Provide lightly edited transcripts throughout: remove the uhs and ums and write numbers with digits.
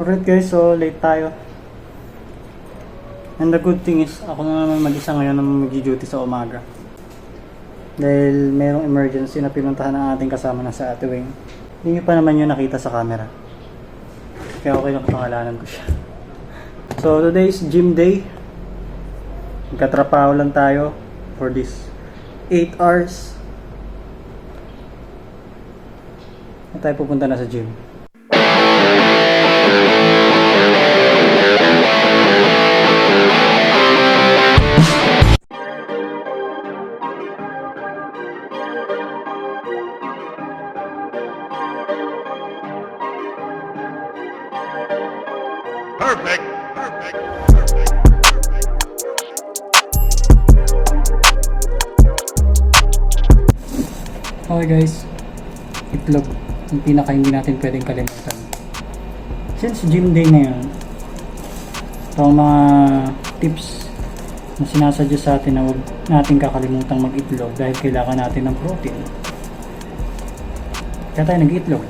Alright guys, so late tayo. And the good thing is, ako na naman mag-isa ngayon na mag-duty sa umaga. Dahil merong emergency na pinuntahan ng ating kasama na sa Ate Wing. Hindi nyo pa naman yun nakita sa camera. Kaya okay lang pangalanan ko siya. So today is gym day. Magkatrapaho lang tayo for this 8 hours. Na tayo pupunta na sa gym. Perfect. Perfect. Okay guys, itlog. Yung pinaka hindi natin pwedeng kalimutan. Since gym day ngayon, ito ang mga tips na sinasuggest sa atin na huwag natin kakalimutan mag-itlog dahil kailangan natin ng protein. Kaya tayo nag-itlog.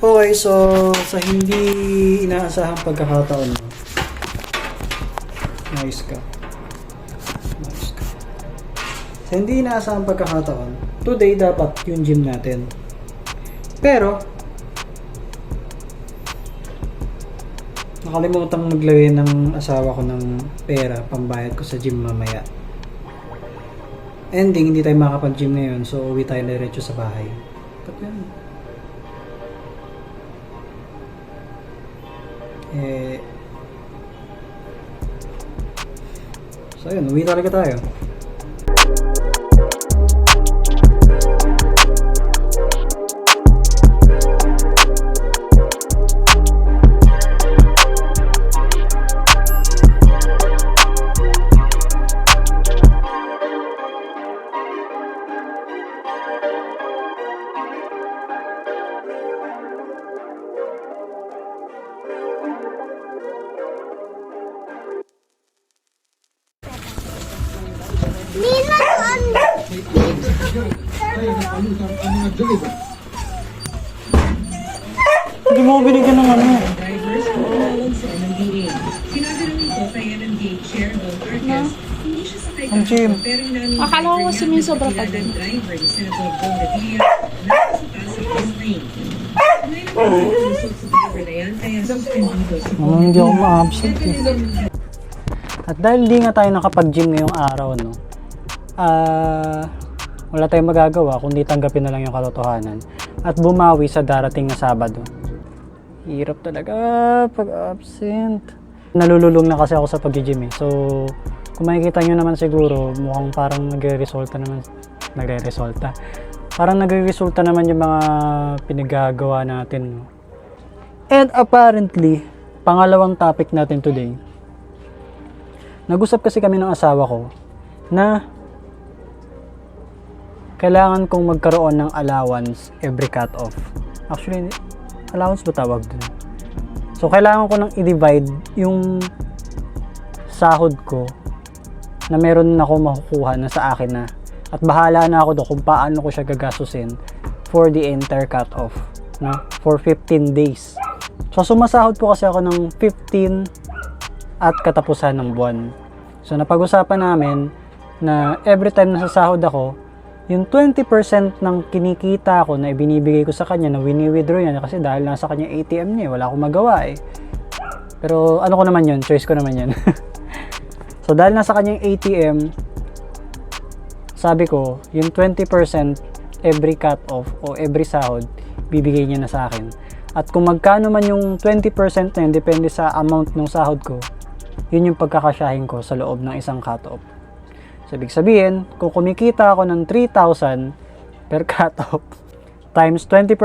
Okay, so sa hindi inaasahang pagkakataon, nice ka. Sa hindi inaasahang pagkakataon, today dapat yung gym natin. Pero nakalimutang maglagay ng asawa ko ng pera pambayad ko sa gym mamaya. Ending, hindi tayo makakapag-gym ngayon, so uwi tayo diretso sa bahay. Ba't yan? So yun, uwi talaga tayo. Hindi mo ako binigyan ng ano. Drivers pumawalan sa MMDA. Sinabi naman ito kay MMDA Chair Don Arquez, hindi siya sakay Ang gym. pero namin Akala ko kasi may sobra pa din. driver ni Senator Bong Revilla na sa first lane. Ngayon po, susot sa driver na yan, kaya suspendido si Hindi ako ma-absent eh. At dahil hindi nga tayo nakapag-gym ngayong araw, no? Wala tayong magagawa kundi tanggapin na lang yung katotohanan at bumawi sa darating na Sabado. Hirap talaga pag absent. Nalululong na kasi ako sa pag-gym eh. So, kung makikita nyo naman siguro, mukhang parang nagre-resulta naman yung mga pinagagawa natin. No? And apparently, pangalawang topic natin today, nag-usap kasi kami ng asawa ko na kailangan kong magkaroon ng allowance every cut-off. Actually, allowance ba tawag dun? So, kailangan ko nang i-divide yung sahod ko na meron na ako makukuha na sa akin na. At bahala na ako doon kung paano ko siya gagastusin for the entire cut-off. Na? For 15 days. So, sumasahod po kasi ako ng 15 at katapusan ng buwan. So, napag-usapan namin na every time nasasahod ako, yung 20% ng kinikita ko na ibinibigay ko sa kanya na wini-withdraw niya kasi dahil nasa kanya ATM niya, wala akong magawa eh. Pero ano ko naman yun, choice ko naman yun. So dahil nasa kanyang ATM, sabi ko, yung 20% every cut off o every sahod, bibigay niya na sa akin. At kung magkano man yung 20% na yun, depende sa amount ng sahod ko, yun yung pagkakasyahin ko sa loob ng isang cut off. So, ibig sabihin, kung kumikita ako ng 3,000 per cut-off times 20%,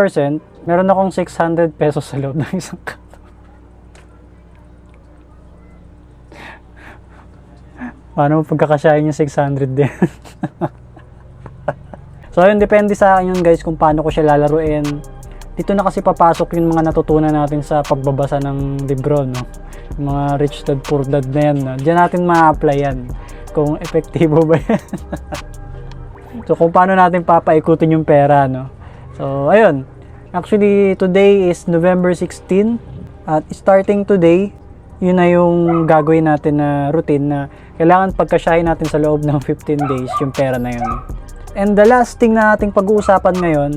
meron akong 600 pesos sa loob ng isang cut-off. Paano mo pagkakasyahin yung 600 din? So, yun, depende sa akin yun guys kung paano ko siya lalaruin. Dito na kasi papasok yung mga natutunan natin sa pagbabasa ng libro, no? Mga rich dad, poor dad na yan. No? Diyan natin ma-apply yan. Kung epektibo ba yan. So, kung paano natin papaikutin yung pera, no? So, ayun. Actually, today is November 16. At starting today, yun na yung gagawin natin na routine na kailangan pagkasyahin natin sa loob ng 15 days yung pera na yun. And the last thing na ating pag-uusapan ngayon,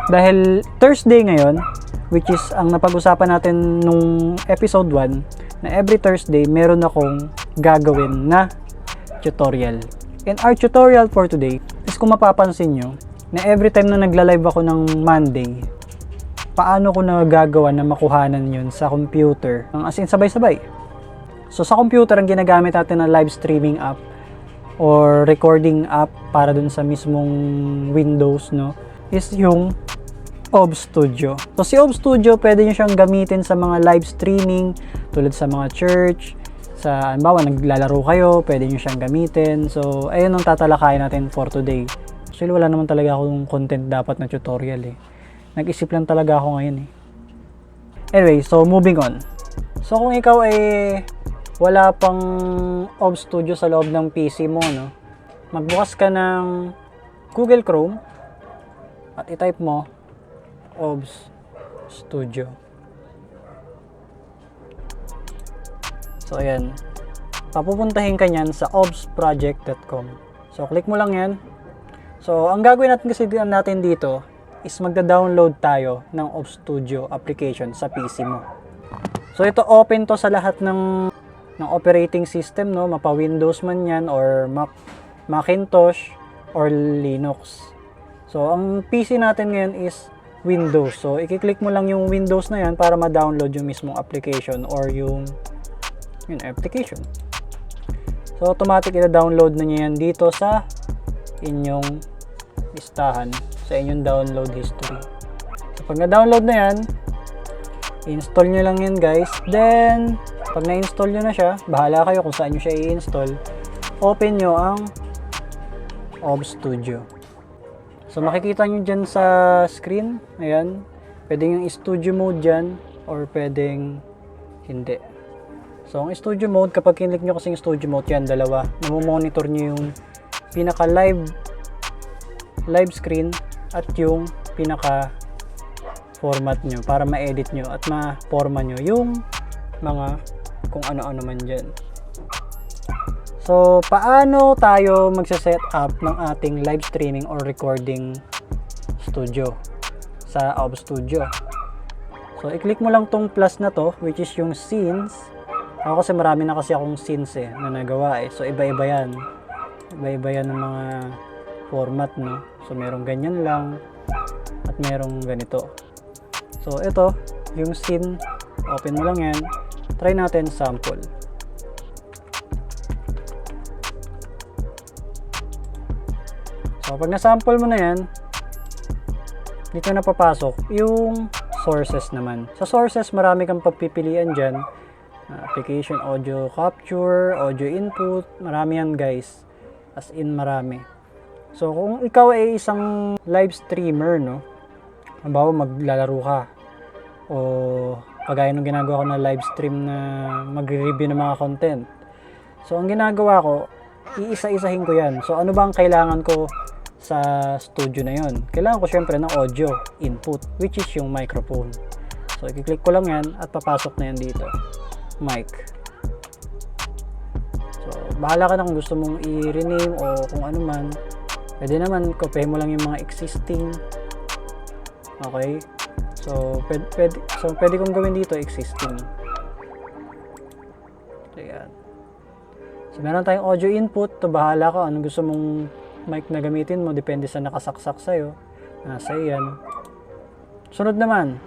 dahil Thursday ngayon, which is ang napag-usapan natin nung episode 1, na every Thursday meron akong gagawin na tutorial. And our tutorial for today is kung mapapansin nyo, na every time na nagla-live ako ng Monday, paano ko nagagawa na makuhanan yun sa computer, as in sabay-sabay. So sa computer, ang ginagamit natin na live streaming app or recording app para dun sa mismong Windows, no, is yung OBS Studio. So si OBS Studio, pwede nyo siyang gamitin sa mga live streaming, tulad sa mga church, sa, halimbawa, naglalaro kayo, pwede nyo siyang gamitin. So, ayun ang tatalakayin natin for today. Actually, wala naman talaga akong content dapat na tutorial eh. Nag-isip lang talaga ako ngayon eh. Anyway, so moving on. So, kung ikaw ay wala pang OBS Studio sa loob ng PC mo, no, magbukas ka ng Google Chrome at i-type mo OBS Studio. So, ayan. Papupuntahin ka nyan sa obsproject.com. So, click mo lang yan. So, ang gagawin natin dito is magda-download tayo ng OBS Studio application sa PC mo. So, ito open to sa lahat ng operating system, no? Mapa Windows man yan or Macintosh or Linux. So, ang PC natin ngayon is Windows. So, i-click mo lang yung Windows na yan para ma-download yung mismong application or yung application. So, automatic ina-download na niya yan dito sa inyong listahan, sa inyong download history. So, pag na-download na yan, install nyo lang yan, guys. Then, pag na-install nyo na siya, bahala kayo kung saan nyo siya i-install. Open nyo ang OBS Studio. So, makikita nyo dyan sa screen. Ayan. Pwedeng yung studio mode dyan or pwedeng hindi. So, ang studio mode, kapag kinlik nyo kasing studio mode, yan, dalawa. Namomonitor nyo yung pinaka live screen at yung pinaka format nyo para ma-edit nyo at ma-forma nyo yung mga kung ano-ano man dyan. So, paano tayo magsa-set up ng ating live streaming or recording studio sa OBS Studio? So, i-click mo lang tong plus na to, which is yung scenes. Ako kasi marami na kasi akong scenes eh, na nagawa eh. So, iba-iba yan. Iba-iba yan ng mga format, no? So, merong ganyan lang at merong ganito. So, ito, yung scene, open mo lang yan. Try natin sample. So, pag na-sample mo na yan, dito na papasok yung sources naman. Sa sources, marami kang pagpipilian dyan. Application, audio capture, audio input, marami yan, guys. As in, marami. So, kung ikaw ay isang live streamer, no? Halimbawa, maglalaro ka. O, kagaya nung ginagawa ko na live stream na magre-review ng mga content. So, ang ginagawa ko, iisa-isahin ko yan. So, ano ba ang kailangan ko sa studio na yon? Kailangan ko syempre ng audio input, which is yung microphone. So, i-click ko lang yan at papasok na yan dito. Mic. So, bahala ka na kung gusto mong i-rename o kung ano man. Pwede naman, copy mo lang yung mga existing. Okay? So, pwede kong gawin dito existing. Ayan. So, meron tayong audio input. To bahala ka. Anong gusto mong mic na gamitin mo. Depende sa nakasaksak sa'yo. Nasa iyan. Sunod naman.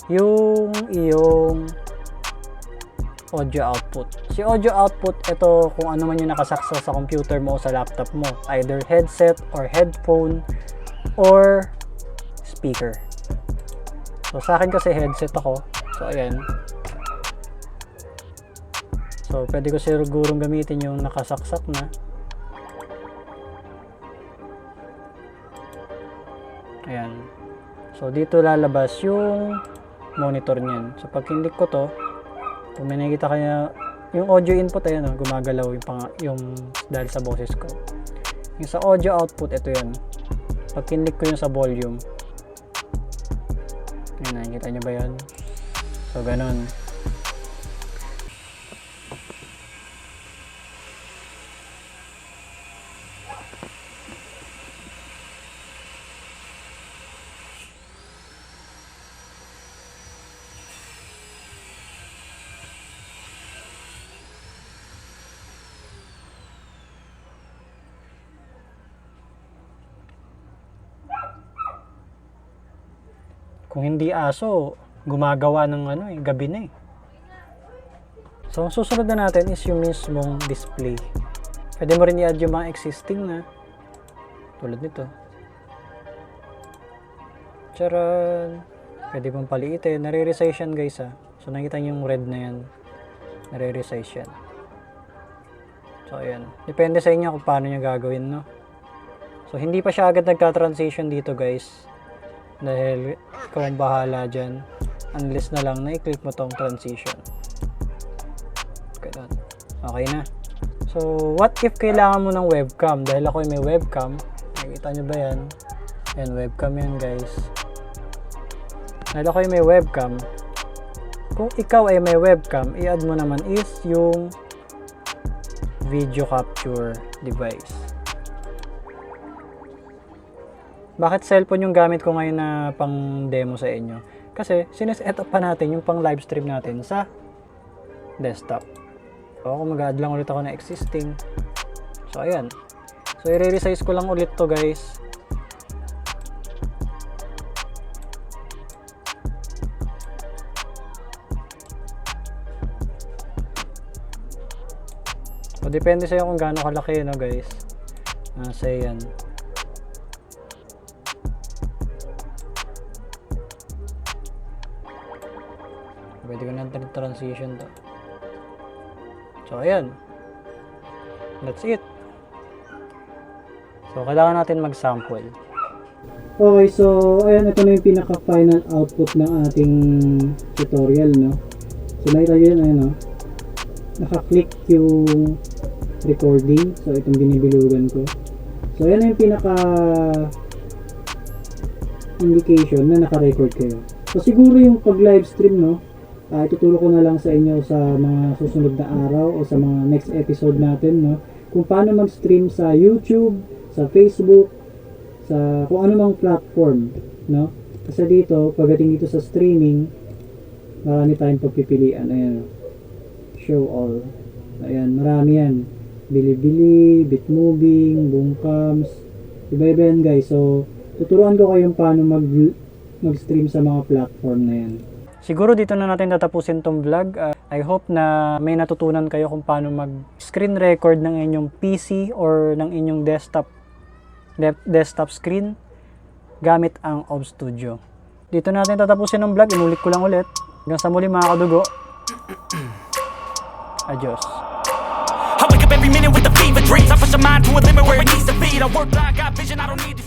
Yung audio output. Si audio output, ito kung ano man yung nakasaksa sa computer mo o sa laptop mo. Either headset or headphone or speaker. So, sa akin kasi headset ako. So, ayan. So, pwede ko sigurong gamitin yung nakasaksak na. Ayan. So, dito lalabas yung monitor niyan. So pag kinlik ko to, kung may nakikita kanya, yung audio input ayan gumagalaw yung dahil sa boses ko. Yung sa audio output, ito yan. Pag kinlik ko yung sa volume, ayan, nakikita nyo ba yan? So ganun. Kung hindi aso, gumagawa ng gabi na eh. So, ang susunod na natin is yung mismong display. Pwede mo rin i-add yung mga existing na tulad nito. Charan! Pwede mong paliitin. Nare-resize yan guys ha. So, nakita nyo yung red na yan. Nare-resize yan. So, ayan. Depende sa inyo kung paano nyo gagawin, no? So, hindi pa siya agad nagka-transition dito guys. Dahil ikaw ang bahala dyan. Unless na lang na i-click mo tong transition. Okay na. So, what if kailangan mo ng webcam? Dahil ako ay may webcam. Nakikita nyo ba yan? Yan, webcam yan guys. Dahil ako ay may webcam. Kung ikaw ay may webcam, i-add mo naman is yung video capture device. Bakit cellphone yung gamit ko ngayon na pang demo sa inyo? Kasi sineset up pa natin yung pang live stream natin sa desktop. So ako mag-add lang ulit ako na existing. So ayan. So i-resize ko lang ulit to guys. So depende sa'yo kung gaano kalaki no guys. Nasa yan. Pwede ko na transition to. So, ayan. That's it. So, kailangan natin mag-sample. Okay, so, ayan. Ito na yung pinaka-final output ng ating tutorial, no? So, nakita nyo yun, ayan, no? Naka-click yung recording. So, itong binibilugan ko. So, ayan na yung pinaka-indication na naka-record kayo. So, siguro yung pag-live stream, no? Ituturo ko na lang sa inyo sa mga susunod na araw o sa mga next episode natin, no? Kung paano mag-stream sa YouTube, sa Facebook, sa kung ano mang platform, no? Kasi dito, pagdating dito sa streaming, marami tayong pagpipilian. Ayan, show all. Ayan, marami yan. Bilibili, Bitmoving, Boomcams, iba-iba yan guys. So, tuturuan ko kayong paano mag-stream sa mga platform na yan. Siguro dito na natin tatapusin tong vlog. I hope na may natutunan kayo kung paano mag-screen record ng inyong PC or ng inyong desktop screen gamit ang OBS Studio. Dito natin tatapusin ang vlog. Inulit ko lang ulit. Hanggang sa muli mga kadugo. Adios. I wake up every minute with the fever dreams. I push my mind to a limit where it needs to be. I work blind, got vision, I don't need to